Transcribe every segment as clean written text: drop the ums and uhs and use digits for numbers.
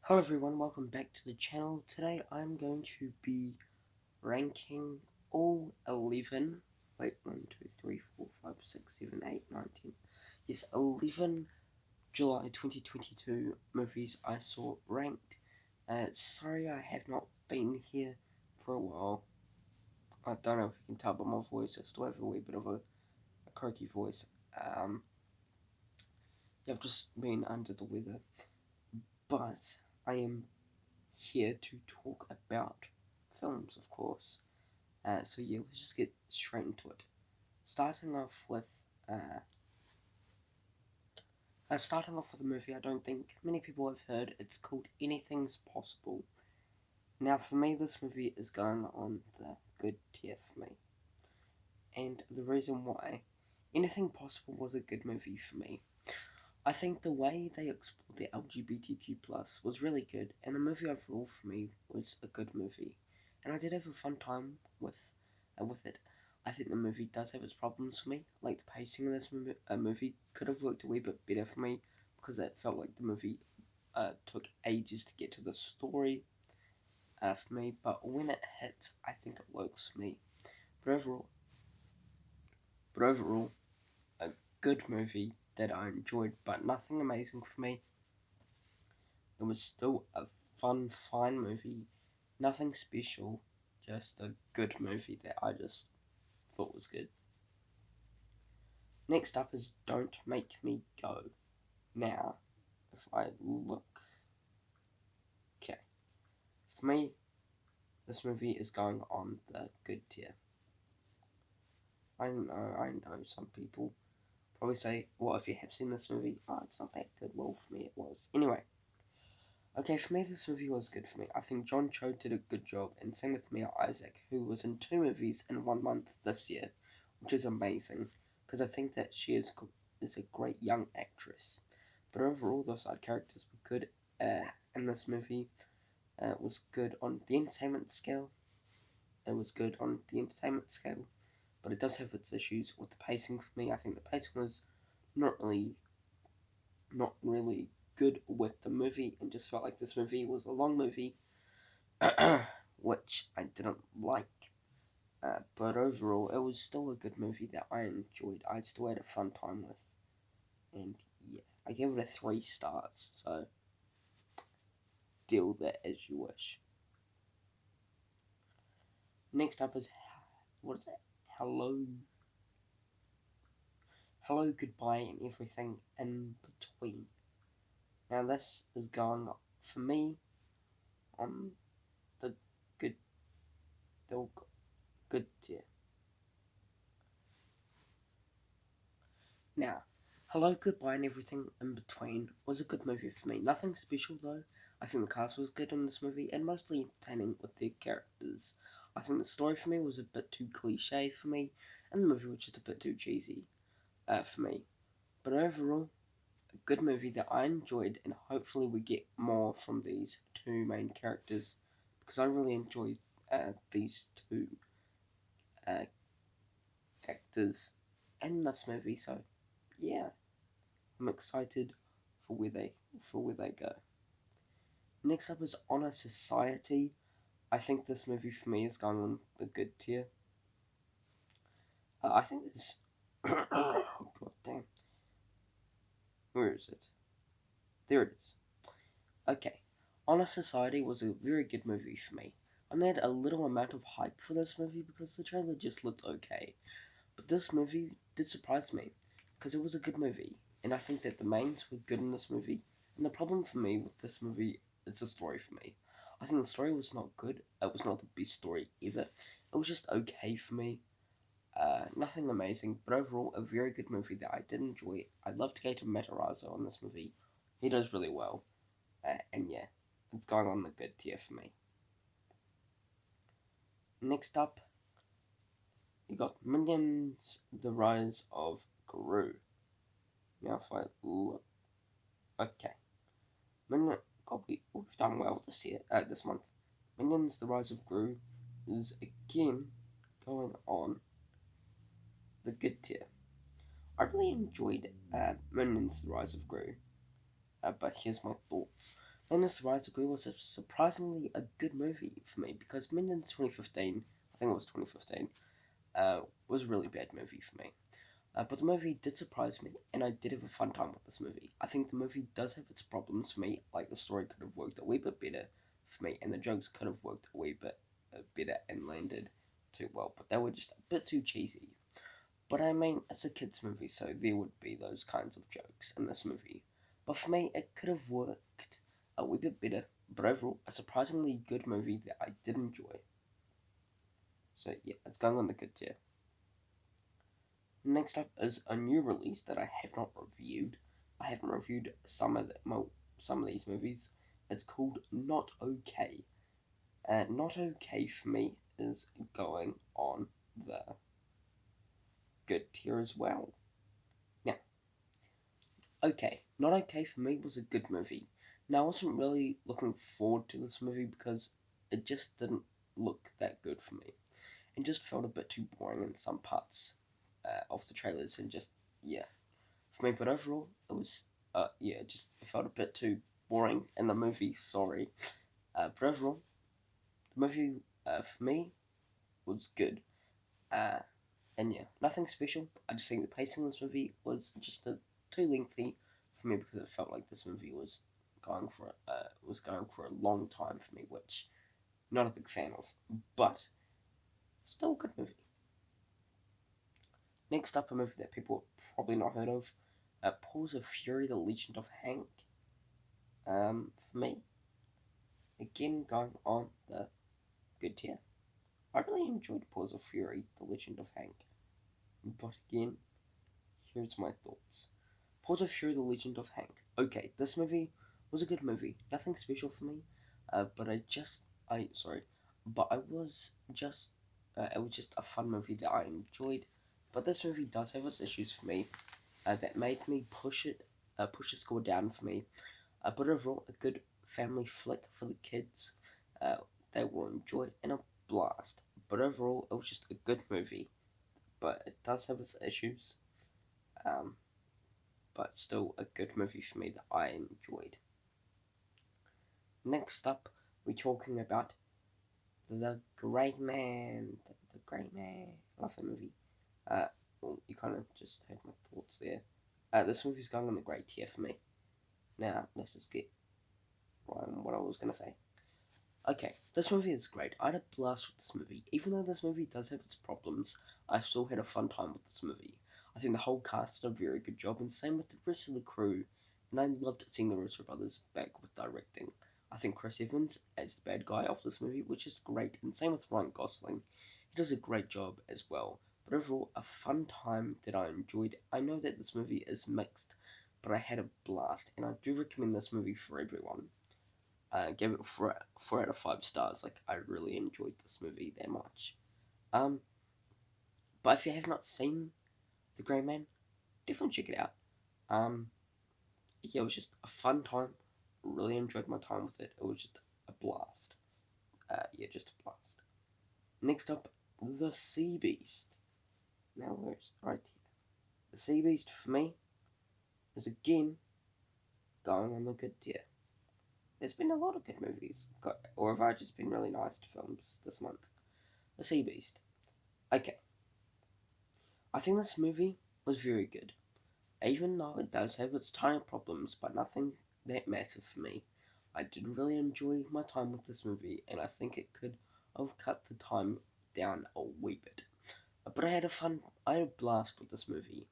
Hello everyone, welcome back to the channel. Today I'm going to be ranking all 11, wait, 1, 2, 3, 4, 5, 6, 7, 8, 9, 10, yes, 11 July 2022 movies I saw ranked. Sorry I have not been here for a while. I don't know if you can tell by my voice, I still have a wee bit of a croaky voice. I've just been under the weather, but I am here to talk about films, of course. So yeah, let's just get straight into it. Starting off with a movie I don't think many people have heard. It's called Anything's Possible. Now, for me, this movie is going on the good tier for me, and the reason why Anything Possible was a good movie for me. I think the way they explored the LGBTQ plus was really good, and the movie overall for me was a good movie, and I did have a fun time with it. I think the movie does have its problems for me, like the pacing of this movie could have worked a wee bit better for me because it felt like the movie took ages to get to the story for me, but when it hits, I think it works for me. But overall, but overall, a good movie that I enjoyed, but nothing amazing for me. It was still a fun, fine movie. Nothing special, just a good movie that I just thought was good. Next up is Don't Make Me Go. Now, if I look. Okay. For me, this movie is going on the good tier. I know some people probably say, well, if you have seen this movie, oh, it's not that good. Well, for me, it was. Anyway, okay, for me, this movie was good for me. I think John Cho did a good job, and same with Mia Isaac, who was in 2 movies in 1 month this year, which is amazing, because I think that she is a great young actress. But overall, those side characters were good in this movie. It was good on the entertainment scale. But it does have its issues with the pacing for me. I think the pacing was not really not really good with the movie, and just felt like this movie was a long movie, which I didn't like. But overall, it was still a good movie that I enjoyed. I still had a fun time with, and yeah, I gave it a 3 stars. So deal with that as you wish. Next up is what is it? Hello, hello, goodbye, and everything in between. Now this is going for me on the good, the good tier. Now, Hello, Goodbye, and Everything in Between was a good movie for me. Nothing special though. I think the cast was good in this movie and mostly entertaining with their characters. I think the story for me was a bit too cliche for me, and the movie was just a bit too cheesy for me. But overall, a good movie that I enjoyed, and hopefully we get more from these two main characters because I really enjoyed these two uh, actors in this movie. So yeah, I'm excited for where they go. Next up is Honor Society. I think this movie for me is going on the good tier. I think this. Oh god damn! Where is it? There it is. Okay, Honor Society was a very good movie for me. I had a little amount of hype for this movie because the trailer just looked okay, but this movie did surprise me because it was a good movie, and I think that the mains were good in this movie. And the problem for me with this movie is the story for me. I think the story was not good. It was not the best story ever. It was just okay for me. Nothing amazing, but overall a very good movie that I did enjoy. I loved Gator Matarazzo on this movie. He does really well, and yeah, it's going on the good tier for me. Next up, you got Minions: The Rise of Gru. Now if I look, okay, Minion. God, we've done well this month. Minions: The Rise of Gru is again going on the good tier. I really enjoyed Minions: The Rise of Gru, but here's my thoughts. Amos the Rise of Gru was surprisingly a good movie for me because Minions 2015, I think it was 2015, was a really bad movie for me. But the movie did surprise me, and I did have a fun time with this movie. I think the movie does have its problems for me, like the story could have worked a wee bit better for me, and the jokes could have worked a wee bit better and landed too well, but they were just a bit too cheesy. But I mean, it's a kids' movie, so there would be those kinds of jokes in this movie. But for me, it could have worked a wee bit better, but overall, a surprisingly good movie that I did enjoy. So yeah, it's going on the good tier. Next up is a new release that I have not reviewed. I haven't reviewed some of these movies. It's called Not Okay. Not Okay for me is going on the good tier as well. Now, okay, Not Okay for me was a good movie. Now, I wasn't really looking forward to this movie because it just didn't look that good for me. It just felt a bit too boring in some parts of the trailers and just, yeah, for me. But overall, it was, yeah, it felt a bit too boring in the movie, sorry. But overall, the movie for me was good. Uh, and yeah, nothing special. I just think the pacing of this movie was just too lengthy for me because it felt like this movie was going for a long time for me, which I'm not a big fan of. But still a good movie. Next up, a movie that people have probably not heard of, Paws of Fury: The Legend of Hank. For me, again going on the good tier. I really enjoyed Paws of Fury: The Legend of Hank, but again, here's my thoughts. Paws of Fury: The Legend of Hank. Okay, this movie was a good movie. Nothing special for me, but I was just, it was just a fun movie that I enjoyed. But this movie does have its issues for me, that made me push the score down for me. But overall, a good family flick for the kids. Uh, they will enjoy it and a blast. But overall, it was just a good movie. But it does have its issues. Um, but still a good movie for me that I enjoyed. Next up, we're talking about The Great Man. The Great Man. I love that movie. Well, you kind of just had my thoughts there. This movie's going on the great tier for me. Now, let's just get right on what I was going to say. Okay, this movie is great. I had a blast with this movie. Even though this movie does have its problems, I still had a fun time with this movie. I think the whole cast did a very good job, and same with the rest of the crew. And I loved seeing the Russo brothers back with directing. I think Chris Evans as the bad guy of this movie was just great, and same with Ryan Gosling. He does a great job as well. But overall, a fun time that I enjoyed. I know that this movie is mixed, but I had a blast, and I do recommend this movie for everyone. Gave it four out of 5 stars. Like, I really enjoyed this movie that much. Um, but if you have not seen The Grey Man, definitely check it out. Um, yeah, it was just a fun time. Really enjoyed my time with it. It was just a blast. Yeah, just a blast. Next up, The Sea Beast. Now, where's right here? The Sea Beast for me is again going on the good tier. There's been a lot of good movies, or have I just been really nice to films this month? The Sea Beast. Okay, I think this movie was very good, even though it does have its tiny problems, but nothing that massive for me. I did really enjoy my time with this movie, and I think it could have cut the time down a wee bit. But I had a blast with this movie.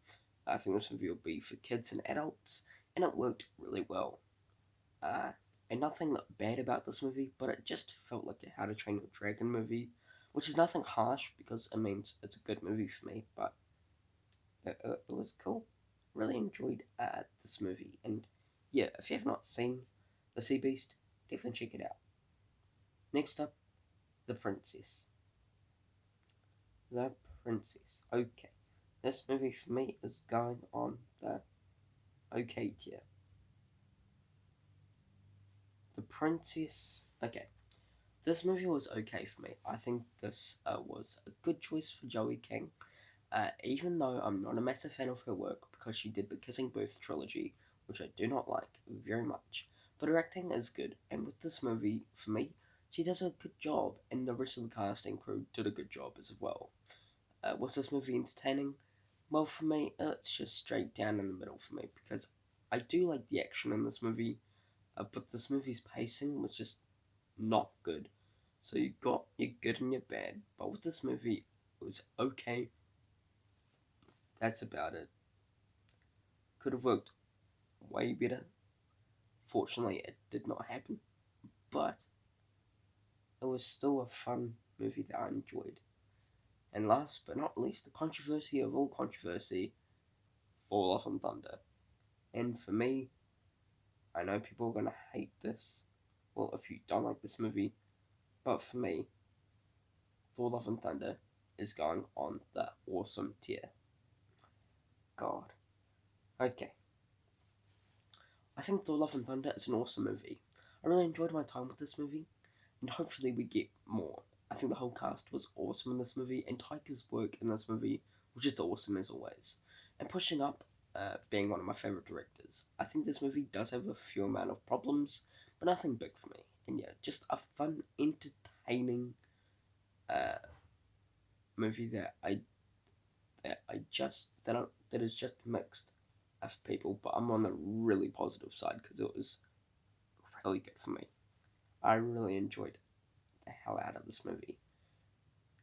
I think this movie will be for kids and adults, and it worked really well. Uh, and nothing bad about this movie, but it just felt like a How to Train Your Dragon movie, which is nothing harsh because it means it's a good movie for me, but it was cool. Really enjoyed this movie, and yeah, if you have not seen The Sea Beast, definitely check it out. Next up, The Princess. The Princess. Okay, this movie for me is going on the okay tier. The Princess. Okay, this movie was okay for me. I think this was a good choice for Joey King. Even though I'm not a massive fan of her work because she did the Kissing Booth trilogy, which I do not like very much. But her acting is good, and with this movie, for me, she does a good job, and the rest of the cast and crew did a good job as well. Was this movie entertaining? Well, for me, it's just straight down in the middle for me, because I do like the action in this movie, but this movie's pacing was just not good. So you got your good and your bad, but with this movie, it was okay. That's about it. Could have worked way better. Fortunately, it did not happen, but it was still a fun movie that I enjoyed. And last but not least, the controversy of all controversy, Fall Off on Thunder. And for me, I know people are gonna hate this. Well, if you don't like this movie, but for me, Thor: Love and Thunder is going on the awesome tier. God. Okay. I think Thor: Love and Thunder is an awesome movie. I really enjoyed my time with this movie, and hopefully we get more. I think the whole cast was awesome in this movie, and Taika's work in this movie was just awesome as always. And pushing up, being one of my favourite directors, I think this movie does have a few amount of problems, but nothing big for me. And yeah, just a fun, entertaining uh, movie that is just mixed as people, but I'm on the really positive side because it was really good for me. I really enjoyed the hell out of this movie,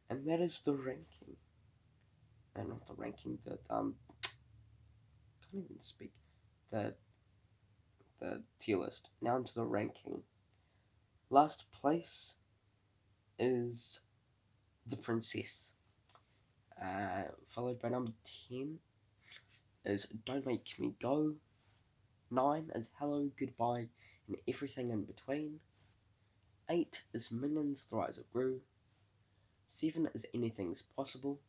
and that is the ranking. And not the ranking that can't even speak. The tier list. Now into the ranking. Last place is The Princess. Followed by number 10 is Don't Make Me Go. 9 is Hello, Goodbye, and Everything in Between. 8 is Minions: The Rise of Gru. 7 is Anything's Possible.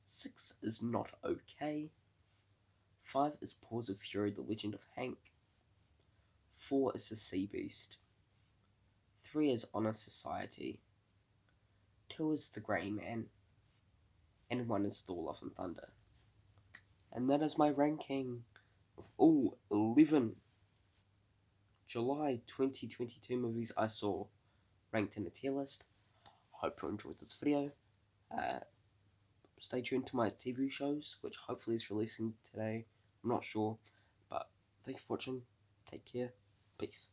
6 is Not Okay. 5 is Paws of Fury: The Legend of Hank. 4 is The Sea Beast. 3 is Honor Society. 2 is The Grey Man. And 1 is Thor: Love and Thunder. And that is my ranking of all 11 July 2022 movies I saw ranked in a tier list. Hope you enjoyed this video. Stay tuned to my TV shows, which hopefully is releasing today. I'm not sure, but thank you for watching. Take care. Peace.